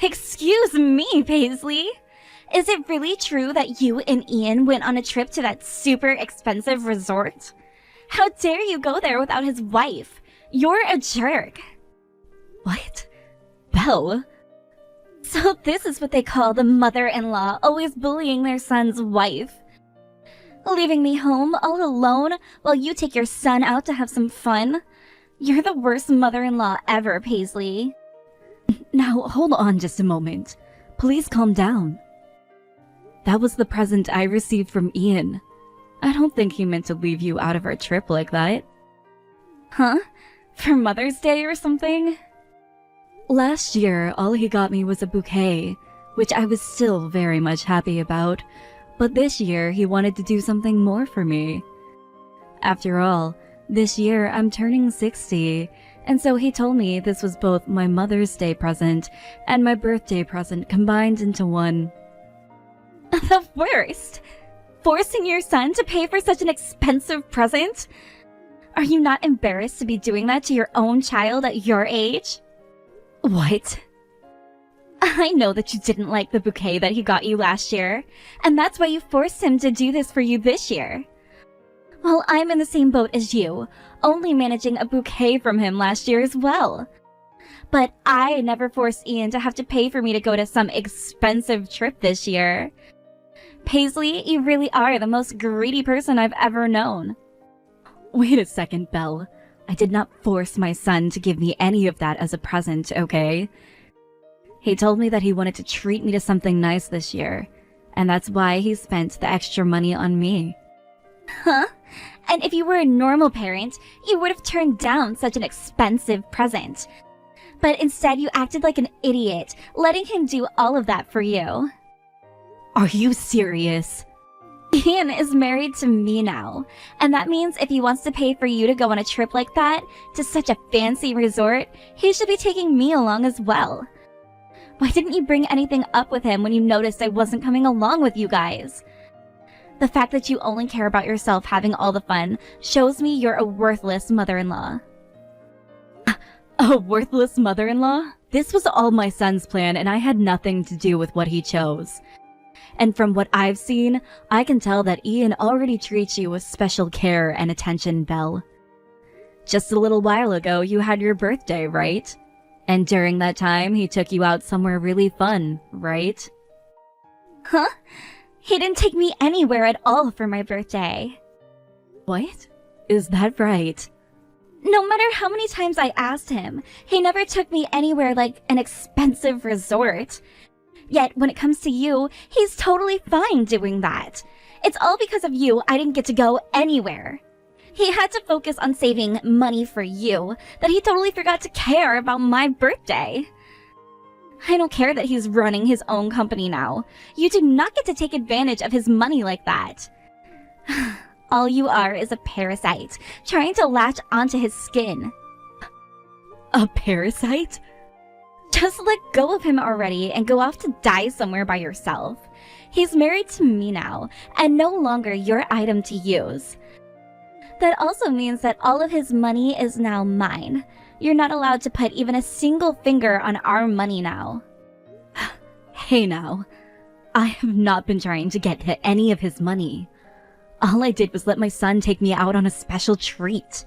Excuse me, Paisley. Is it really true that you and Ian went on a trip to that super expensive resort? How dare you go there without his wife? You're a jerk. What? Belle? So this is what they call the mother-in-law always bullying their son's wife. Leaving me home all alone while you take your son out to have some fun? You're the worst mother-in-law ever, Paisley. Now, hold on just a moment. Please calm down. That was the present I received from Ian. I don't think he meant to leave you out of our trip like that. Huh? For Mother's Day or something? Last year, all he got me was a bouquet, which I was still very much happy about. But this year, he wanted to do something more for me. After all, this year I'm turning 60, and so he told me this was both my Mother's Day present and my birthday present combined into one. The worst! Forcing your son to pay for such an expensive present? Are you not embarrassed to be doing that to your own child at your age? What? I know that you didn't like the bouquet that he got you last year, and that's why you forced him to do this for you this year. Well, I'm in the same boat as you, only managing a bouquet from him last year as well. But I never forced Ian to have to pay for me to go to some expensive trip this year. Paisley, you really are the most greedy person I've ever known. Wait a second, Belle. I did not force my son to give me any of that as a present, okay? He told me that he wanted to treat me to something nice this year, and that's why he spent the extra money on me. Huh? And if you were a normal parent, you would have turned down such an expensive present. But instead you acted like an idiot, letting him do all of that for you. Are you serious? Ian is married to me now, and that means if he wants to pay for you to go on a trip like that, to such a fancy resort, he should be taking me along as well. Why didn't you bring anything up with him when you noticed I wasn't coming along with you guys? The fact that you only care about yourself having all the fun shows me you're a worthless mother-in-law. A worthless mother-in-law? This was all my son's plan, and I had nothing to do with what he chose. And from what I've seen, I can tell that Ian already treats you with special care and attention, Belle. Just a little while ago, you had your birthday, right? And during that time, he took you out somewhere really fun, right? Huh? He didn't take me anywhere at all for my birthday. What? Is that right? No matter how many times I asked him, he never took me anywhere like an expensive resort. Yet, when it comes to you, he's totally fine doing that. It's all because of you I didn't get to go anywhere. He had to focus on saving money for you, that he totally forgot to care about my birthday. I don't care that he's running his own company now. You do not get to take advantage of his money like that. All you are is a parasite, trying to latch onto his skin. A parasite? Just let go of him already and go off to die somewhere by yourself. He's married to me now, and no longer your item to use. That also means that all of his money is now mine. You're not allowed to put even a single finger on our money now. Hey now, I have not been trying to get to any of his money. All I did was let my son take me out on a special treat.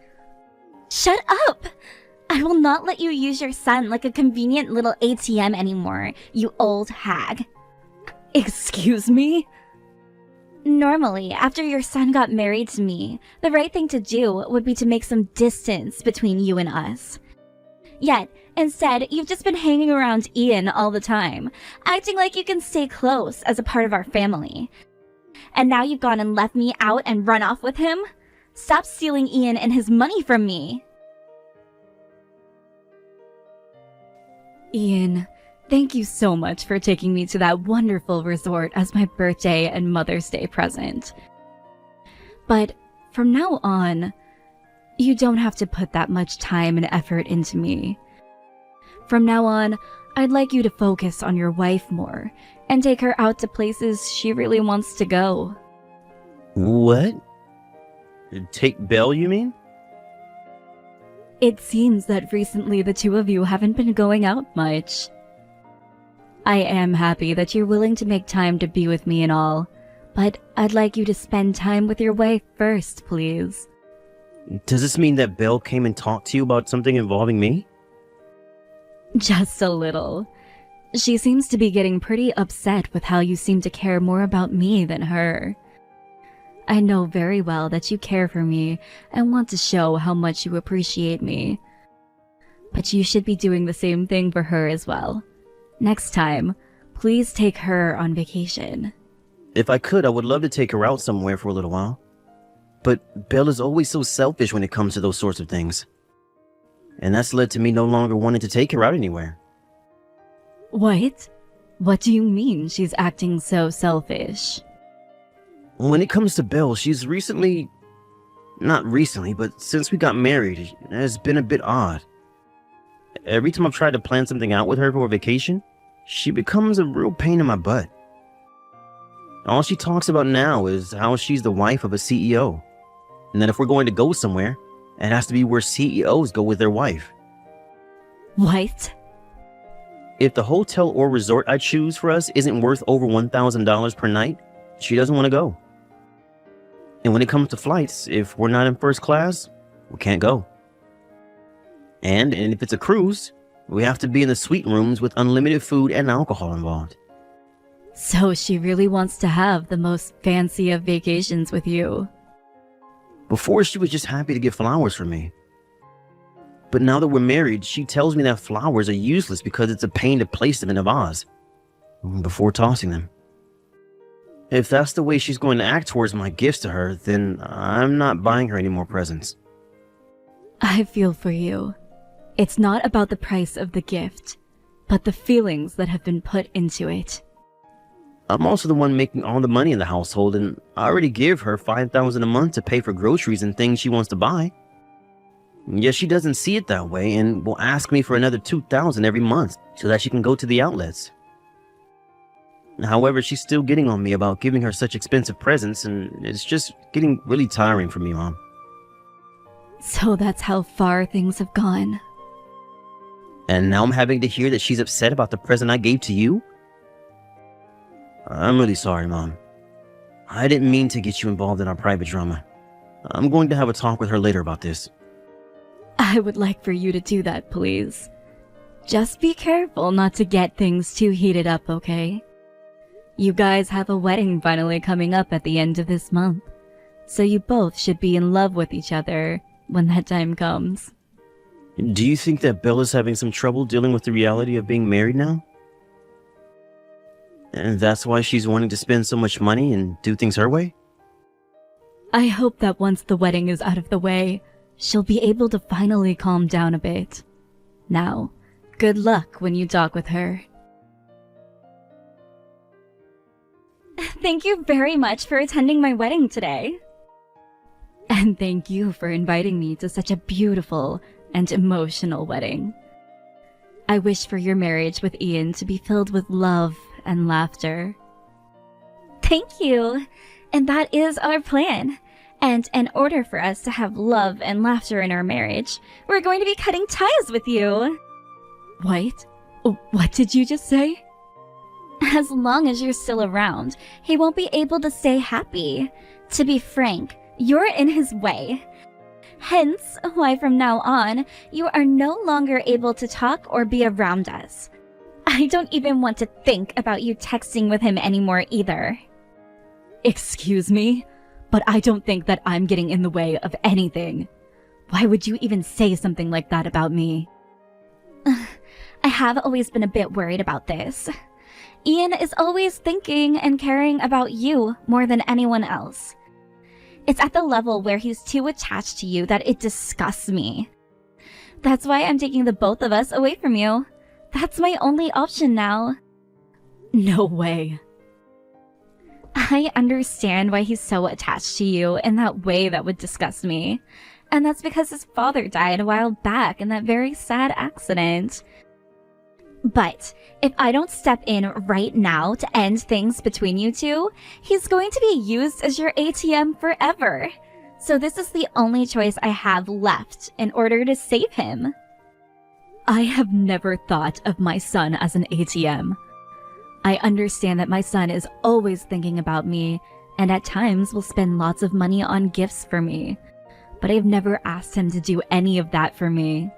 Shut up! I will not let you use your son like a convenient little ATM anymore, you old hag. Excuse me? Normally, after your son got married to me, the right thing to do would be to make some distance between you and us. Yet, instead, you've just been hanging around Ian all the time, acting like you can stay close as a part of our family. And now you've gone and left me out and run off with him? Stop stealing Ian and his money from me! Ian, thank you so much for taking me to that wonderful resort as my birthday and Mother's Day present. But from now on, you don't have to put that much time and effort into me. From now on, I'd like you to focus on your wife more and take her out to places she really wants to go. What? Take Belle, you mean? It seems that recently the two of you haven't been going out much. I am happy that you're willing to make time to be with me and all, but I'd like you to spend time with your wife first, please. Does this mean that Belle came and talked to you about something involving me? Just a little. She seems to be getting pretty upset with how you seem to care more about me than her. I know very well that you care for me and want to show how much you appreciate me. But you should be doing the same thing for her as well. Next time, please take her on vacation. If I could, I would love to take her out somewhere for a little while. But Belle is always so selfish when it comes to those sorts of things. And that's led to me no longer wanting to take her out anywhere. What? What do you mean she's acting so selfish? When it comes to Belle, she's not recently, but since we got married, it has been a bit odd. Every time I've tried to plan something out with her for a vacation, she becomes a real pain in my butt. All she talks about now is how she's the wife of a CEO, and that if we're going to go somewhere, it has to be where CEOs go with their wife. What? If the hotel or resort I choose for us isn't worth over $1,000 per night, she doesn't want to go. And when it comes to flights, if we're not in first class, we can't go. And if it's a cruise, we have to be in the suite rooms with unlimited food and alcohol involved. So she really wants to have the most fancy of vacations with you. Before, she was just happy to get flowers for me. But now that we're married, she tells me that flowers are useless because it's a pain to place them in a vase before tossing them. If that's the way she's going to act towards my gifts to her, then I'm not buying her any more presents. I feel for you. It's not about the price of the gift, but the feelings that have been put into it. I'm also the one making all the money in the household, and I already give her $5,000 a month to pay for groceries and things she wants to buy. Yet she doesn't see it that way and will ask me for another $2,000 every month so that she can go to the outlets. However, she's still getting on me about giving her such expensive presents, and it's just getting really tiring for me, Mom. So that's how far things have gone. And now I'm having to hear that she's upset about the present I gave to you? I'm really sorry, Mom. I didn't mean to get you involved in our private drama. I'm going to have a talk with her later about this. I would like for you to do that, please. Just be careful not to get things too heated up, okay? You guys have a wedding finally coming up at the end of this month, so you both should be in love with each other when that time comes. Do you think that Bella's having some trouble dealing with the reality of being married now? And that's why she's wanting to spend so much money and do things her way? I hope that once the wedding is out of the way, she'll be able to finally calm down a bit. Now, good luck when you talk with her. Thank you very much for attending my wedding today. And thank you for inviting me to such a beautiful and emotional wedding. I wish for your marriage with Ian to be filled with love and laughter. Thank you. And that is our plan. And in order for us to have love and laughter in our marriage, we're going to be cutting ties with you. What? What did you just say? As long as you're still around, he won't be able to stay happy. To be frank, you're in his way. Hence, why from now on, you are no longer able to talk or be around us. I don't even want to think about you texting with him anymore either. Excuse me, but I don't think that I'm getting in the way of anything. Why would you even say something like that about me? I have always been a bit worried about this. Ian is always thinking and caring about you more than anyone else. It's at the level where he's too attached to you that it disgusts me. That's why I'm taking the both of us away from you. That's my only option now. No way. I understand why he's so attached to you in that way that would disgust me. And that's because his father died a while back in that very sad accident. But if I don't step in right now to end things between you two, he's going to be used as your ATM forever. So this is the only choice I have left in order to save him. I have never thought of my son as an ATM. I understand that my son is always thinking about me and at times will spend lots of money on gifts for me, but I've never asked him to do any of that for me.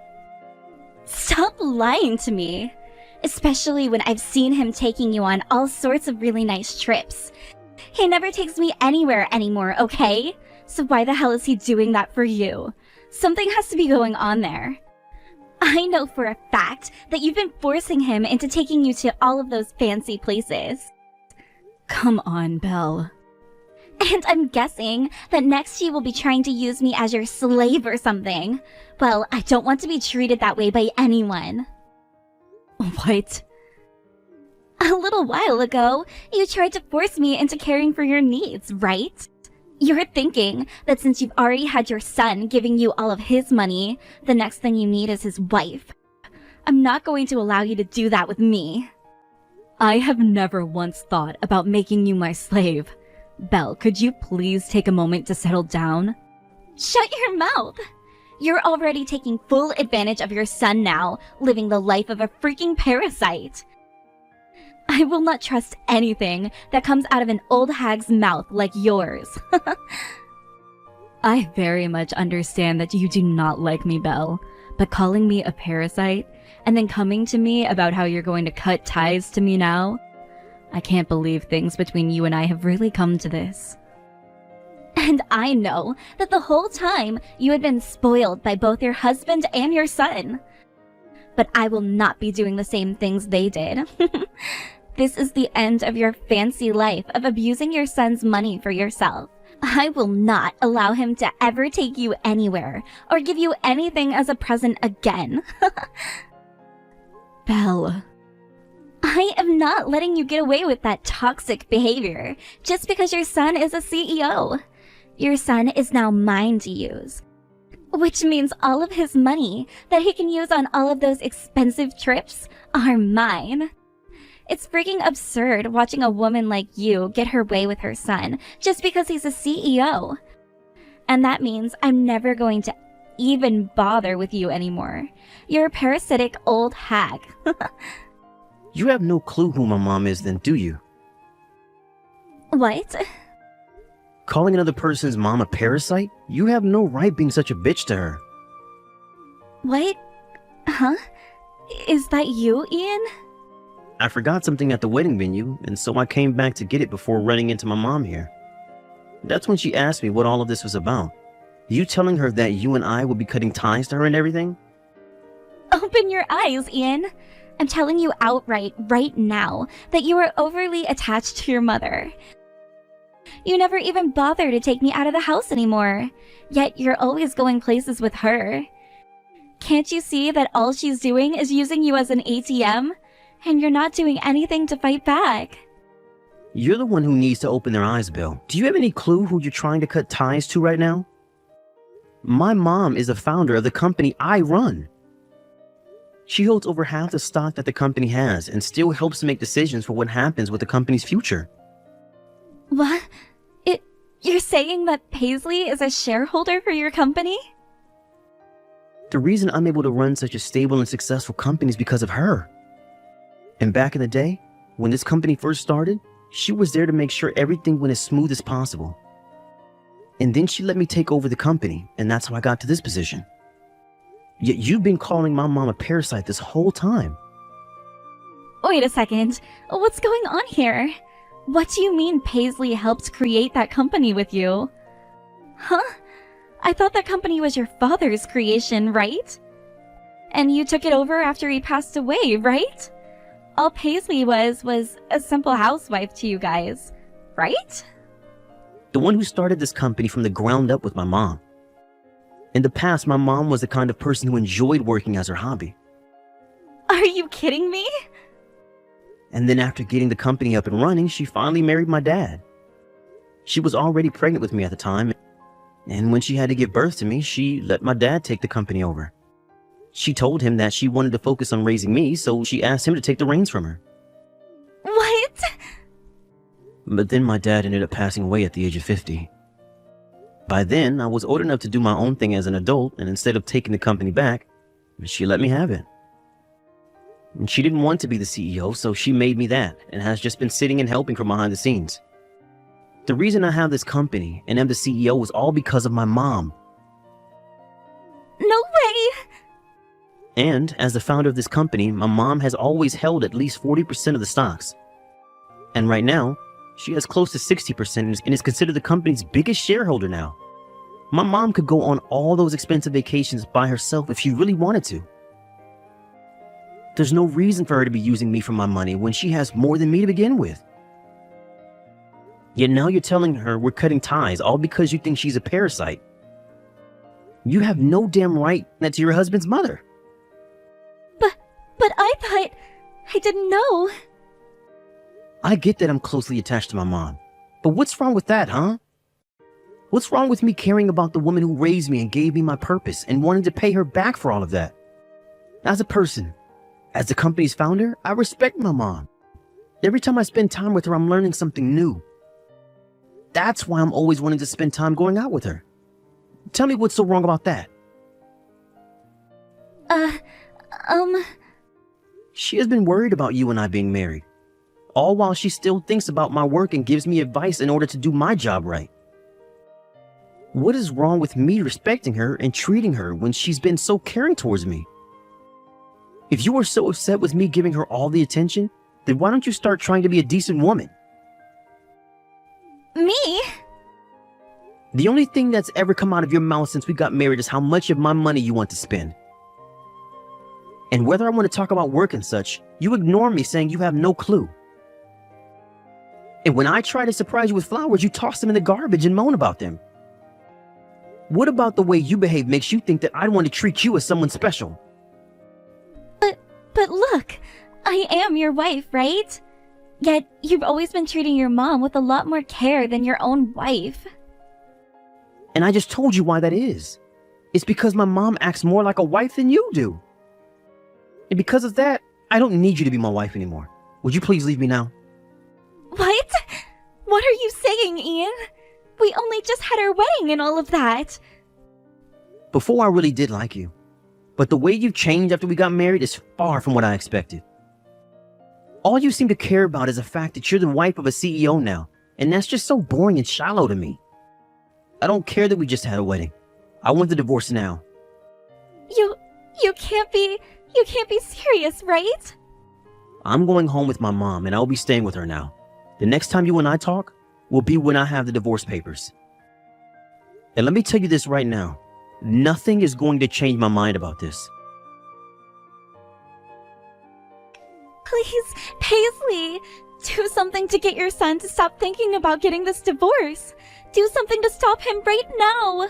Stop lying to me. Especially when I've seen him taking you on all sorts of really nice trips. He never takes me anywhere anymore, okay? So why the hell is he doing that for you? Something has to be going on there. I know for a fact that you've been forcing him into taking you to all of those fancy places. Come on, Belle. And I'm guessing that next you will be trying to use me as your slave or something. Well, I don't want to be treated that way by anyone. What? A little while ago, you tried to force me into caring for your needs, right? You're thinking that since you've already had your son giving you all of his money, the next thing you need is his wife. I'm not going to allow you to do that with me. I have never once thought about making you my slave. Belle, could you please take a moment to settle down? Shut your mouth! You're already taking full advantage of your son now, living the life of a freaking parasite. I will not trust anything that comes out of an old hag's mouth like yours. I very much understand that you do not like me, Belle, but calling me a parasite and then coming to me about how you're going to cut ties to me now? I can't believe things between you and I have really come to this. And I know that the whole time you had been spoiled by both your husband and your son. But I will not be doing the same things they did. This is the end of your fancy life of abusing your son's money for yourself. I will not allow him to ever take you anywhere or give you anything as a present again. Belle. I am not letting you get away with that toxic behavior just because your son is a CEO. Your son is now mine to use. Which means all of his money that he can use on all of those expensive trips are mine. It's freaking absurd watching a woman like you get her way with her son just because he's a CEO. And that means I'm never going to even bother with you anymore. You're a parasitic old hag. You have no clue who my mom is then, do you? What? Calling another person's mom a parasite? You have no right being such a bitch to her. What? Huh? Is that you, Ian? I forgot something at the wedding venue, and so I came back to get it before running into my mom here. That's when she asked me what all of this was about. You telling her that you and I would be cutting ties to her and everything? Open your eyes, Ian. I'm telling you outright right now that you are overly attached to your mother. You never even bother to take me out of the house anymore, yet you're always going places with her. Can't you see that all she's doing is using you as an ATM? And you're not doing anything to fight back. You're the one who needs to open their eyes, Bill. Do you have any clue who you're trying to cut ties to right now? My mom is the founder of the company I run. She holds over half the stock that the company has and still helps make decisions for what happens with the company's future. What? You're saying that Paisley is a shareholder for your company? The reason I'm able to run such a stable and successful company is because of her. And back in the day, when this company first started, she was there to make sure everything went as smooth as possible. And then she let me take over the company, and that's how I got to this position. Yet you've been calling my mom a parasite this whole time. Wait a second. What's going on here? What do you mean Paisley helped create that company with you? Huh? I thought that company was your father's creation, right? And you took it over after he passed away, right? All Paisley was a simple housewife to you guys, right? The one who started this company from the ground up with my mom. In the past, my mom was the kind of person who enjoyed working as her hobby. Are you kidding me? And then after getting the company up and running, she finally married my dad. She was already pregnant with me at the time, and when she had to give birth to me, she let my dad take the company over. She told him that she wanted to focus on raising me, so she asked him to take the reins from her. What? But then my dad ended up passing away at the age of 50. By then, I was old enough to do my own thing as an adult, and instead of taking the company back, she let me have it. And she didn't want to be the CEO, so she made me that, and has just been sitting and helping from behind the scenes. The reason I have this company and am the CEO was all because of my mom. No way! And as the founder of this company, my mom has always held at least 40% of the stocks. And right now, she has close to 60% and is considered the company's biggest shareholder now. My mom could go on all those expensive vacations by herself if she really wanted to. There's no reason for her to be using me for my money when she has more than me to begin with. Yet now you're telling her we're cutting ties all because you think she's a parasite. You have no damn right that's your husband's mother. But I thought... I didn't know. I get that I'm closely attached to my mom, but what's wrong with that, huh? What's wrong with me caring about the woman who raised me and gave me my purpose and wanting to pay her back for all of that? As a person, as the company's founder, I respect my mom. Every time I spend time with her, I'm learning something new. That's why I'm always wanting to spend time going out with her. Tell me what's so wrong about that. She has been worried about you and I being married, all while she still thinks about my work and gives me advice in order to do my job right. What is wrong with me respecting her and treating her when she's been so caring towards me? If you are so upset with me giving her all the attention, then why don't you start trying to be a decent woman? Me? The only thing that's ever come out of your mouth since we got married is how much of my money you want to spend. And whether I want to talk about work and such, you ignore me saying you have no clue. And when I try to surprise you with flowers, you toss them in the garbage and moan about them. What about the way you behave makes you think that I want to treat you as someone special? But look, I am your wife, right? Yet you've always been treating your mom with a lot more care than your own wife. And I just told you why that is. It's because my mom acts more like a wife than you do. And because of that, I don't need you to be my wife anymore. Would you please leave me now? What? What are you saying, Ian? We only just had our wedding and all of that. Before I really did like you. But the way you've changed after we got married is far from what I expected. All you seem to care about is the fact that you're the wife of a CEO now. And that's just so boring and shallow to me. I don't care that we just had a wedding. I want the divorce now. You can't be serious, right? I'm going home with my mom and I'll be staying with her now. The next time you and I talk will be when I have the divorce papers. And let me tell you this right now. Nothing is going to change my mind about this. Please, Paisley, do something to get your son to stop thinking about getting this divorce. Do something to stop him right now.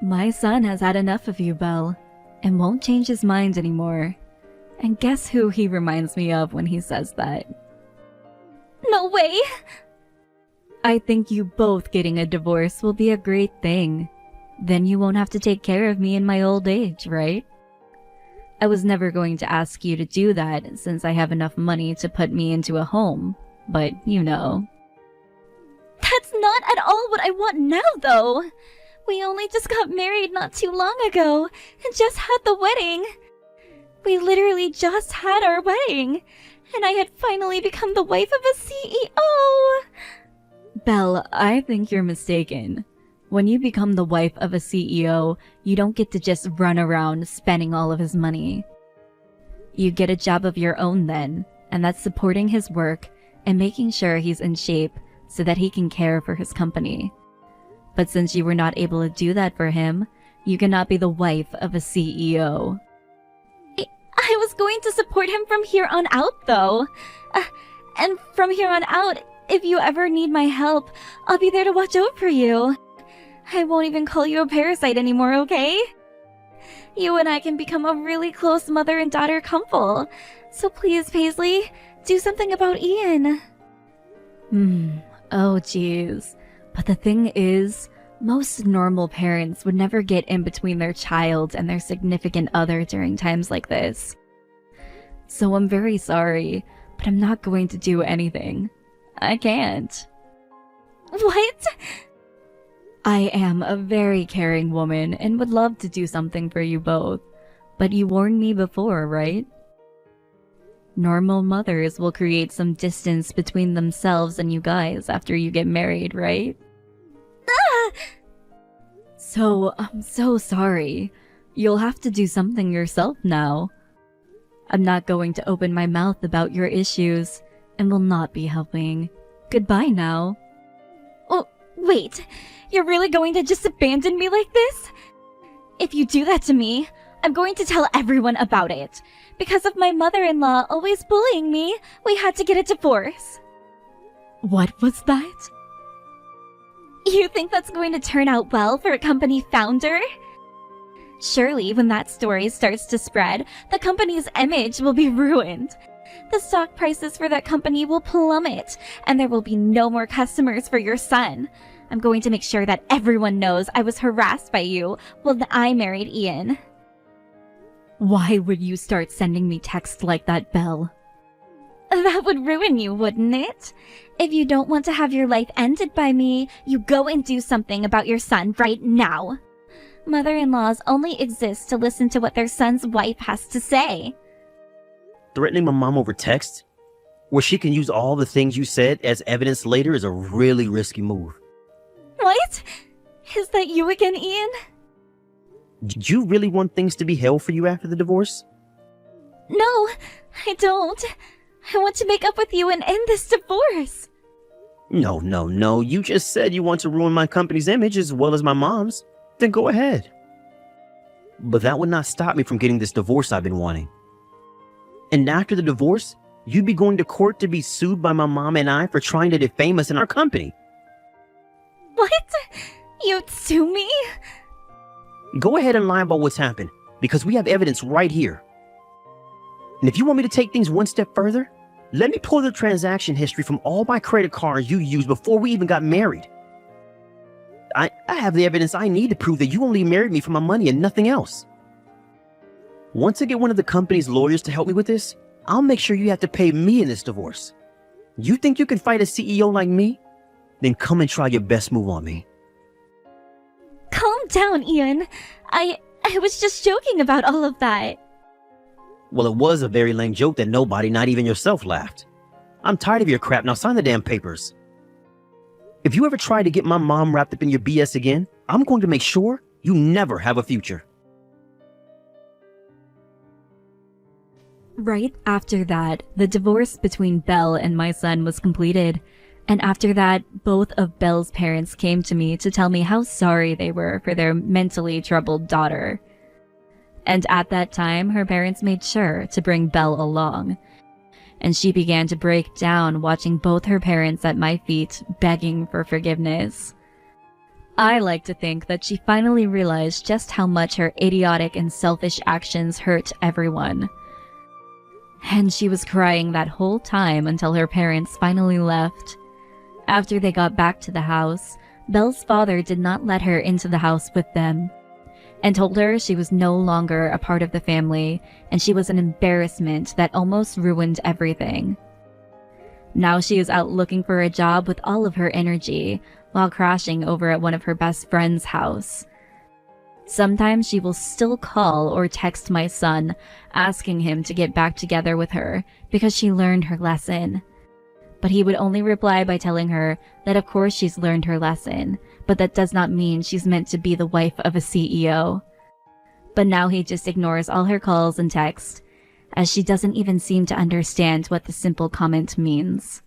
My son has had enough of you, Belle, and won't change his mind anymore. And guess who he reminds me of when he says that? No way. I think you both getting a divorce will be a great thing. Then you won't have to take care of me in my old age, right? I was never going to ask you to do that since I have enough money to put me into a home, but you know. That's not at all what I want now, though. We only just got married not too long ago and just had the wedding. We literally just had our wedding, and I had finally become the wife of a CEO. Belle, I think you're mistaken. When you become the wife of a CEO, you don't get to just run around spending all of his money. You get a job of your own then, and that's supporting his work and making sure he's in shape so that he can care for his company. But since you were not able to do that for him, you cannot be the wife of a CEO. I was going to support him from here on out, though. And from here on out, if you ever need my help, I'll be there to watch out for you. I won't even call you a parasite anymore, okay? You and I can become a really close mother and daughter couple. So please, Paisley, do something about Ian. Oh jeez. But the thing is, most normal parents would never get in between their child and their significant other during times like this. So I'm very sorry, but I'm not going to do anything. I can't. What? I am a very caring woman and would love to do something for you both. But you warned me before, right? Normal mothers will create some distance between themselves and you guys after you get married, right? So, I'm so sorry. You'll have to do something yourself now. I'm not going to open my mouth about your issues and will not be helping. Goodbye now. Oh, wait. You're really going to just abandon me like this? If you do that to me, I'm going to tell everyone about it. Because of my mother-in-law always bullying me, we had to get a divorce. What was that? You think that's going to turn out well for a company founder? Surely, when that story starts to spread, the company's image will be ruined. The stock prices for that company will plummet, and there will be no more customers for your son. I'm going to make sure that everyone knows I was harassed by you when I married Ian. Why would you start sending me texts like that, Belle? That would ruin you, wouldn't it? If you don't want to have your life ended by me, you go and do something about your son right now. Mother-in-laws only exist to listen to what their son's wife has to say. Threatening my mom over text, where she can use all the things you said as evidence later, is a really risky move. What? Is that you again, Ian? Did you really want things to be hell for you after the divorce? No, I don't. I want to make up with you and end this divorce. No. You just said you want to ruin my company's image as well as my mom's. Then go ahead. But that would not stop me from getting this divorce I've been wanting. And after the divorce, you'd be going to court to be sued by my mom and I for trying to defame us in our company. What? You'd sue me? Go ahead and lie about what's happened, because we have evidence right here. And if you want me to take things one step further, let me pull the transaction history from all my credit cards you used before we even got married. I have the evidence I need to prove that you only married me for my money and nothing else. Once I get one of the company's lawyers to help me with this, I'll make sure you have to pay me in this divorce. You think you can fight a CEO like me? Then come and try your best move on me. Calm down, Ian. I was just joking about all of that. Well, it was a very lame joke that nobody, not even yourself, laughed. I'm tired of your crap. Now sign the damn papers. If you ever try to get my mom wrapped up in your BS again, I'm going to make sure you never have a future. Right after that, the divorce between Belle and my son was completed. And after that, both of Belle's parents came to me to tell me how sorry they were for their mentally troubled daughter. And at that time, her parents made sure to bring Belle along. And she began to break down watching both her parents at my feet begging for forgiveness. I like to think that she finally realized just how much her idiotic and selfish actions hurt everyone. And she was crying that whole time until her parents finally left. After they got back to the house, Belle's father did not let her into the house with them, and told her she was no longer a part of the family, and she was an embarrassment that almost ruined everything. Now she is out looking for a job with all of her energy, while crashing over at one of her best friend's house. Sometimes she will still call or text my son, asking him to get back together with her, because she learned her lesson. But he would only reply by telling her that of course she's learned her lesson, but that does not mean she's meant to be the wife of a CEO. But now he just ignores all her calls and texts, as she doesn't even seem to understand what the simple comment means.